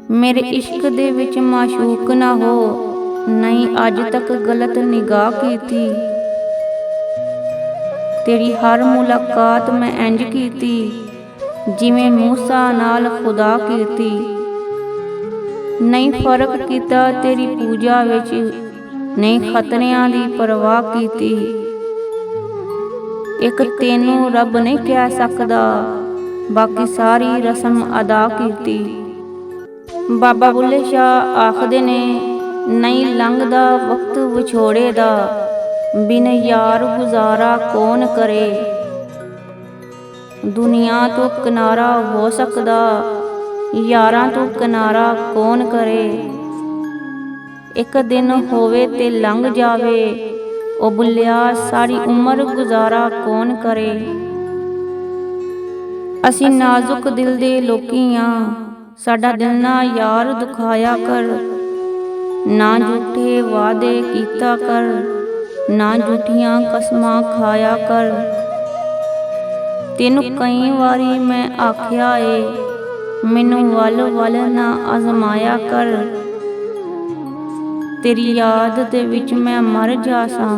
मेरे इश्क दे विच माशूक ना हो, नहीं अज तक गलत निगाह की थी। तेरी हर मुलाकात मैं इंज कीती, जिवें मूसा नाल खुदा कीती। नहीं फर्क किता तेरी पूजा विच, नहीं खतरियां दी परवाह कीती। एक तेनू रब नहीं कह सकदा, बाकी सारी रस्म अदा कीती। बाबा बुल्ले शाह आखदे ने, नहीं लंघदा वक्त विछोड़े दा, बिन यार गुजारा कौन करे। दुनिया तो किनारा हो सकदा, यारां तो किनारा कौन करे। एक दिन होवे ते लंघ जावे, ओ बुल्लिया सारी उम्र गुजारा कौन करे। असी नाजुक दिल दे लोकी आं, साडा दिल ना यार दुखाया कर। ना झूठे वादे कीता कर, ना झूठियां कसमां खाया कर। तेनू कई वारी मैं आख्या ए, मैनू वल वल ना आजमाया कर। तेरी याद दे विच मैं मर जासां,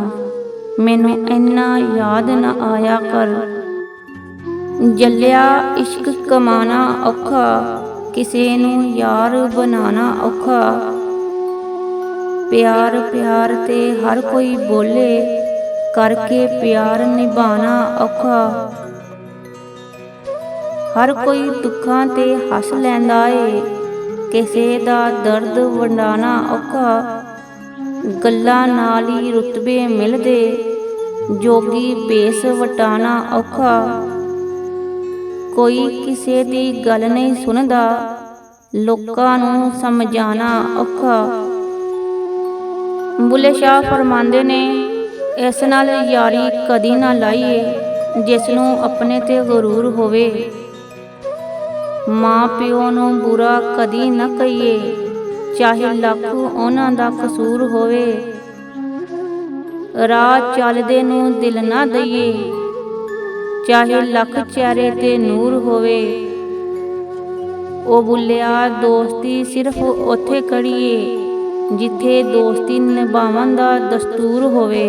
मैनू इन्ना याद ना आया कर। जलिया इश्क कमाना औखा, किसे नू यार बनाना औखा। प्यार प्यार ते हर कोई बोले, करके प्यार निभाना औखा। हर कोई दुखां ते हस लैंदा ए, किसे दा दर्द वंडाना औखा। गल्लां नाल ही रुतबे मिलदे, जोगी भेस वटाना औखा। कोई किसे दी गल नहीं सुनदा, लोकां नू समझाना औखा। बुल्ले शाह फरमांदे ने, इस नाल यारी कदी ना लाइए, जिसनू अपने ते गरूर होवे। मां प्यो नू बुरा कदी ना कहिए, चाहे लख उन्हां दा कसूर होवे। राह चलदे नू दिल ना दईए, चाहे लख चेहरे ते नूर होवे। ओ बुल्लिया दोस्ती सिर्फ उत्थे करिए, जिथे दोस्ती निभावन दा दस्तूर होवे।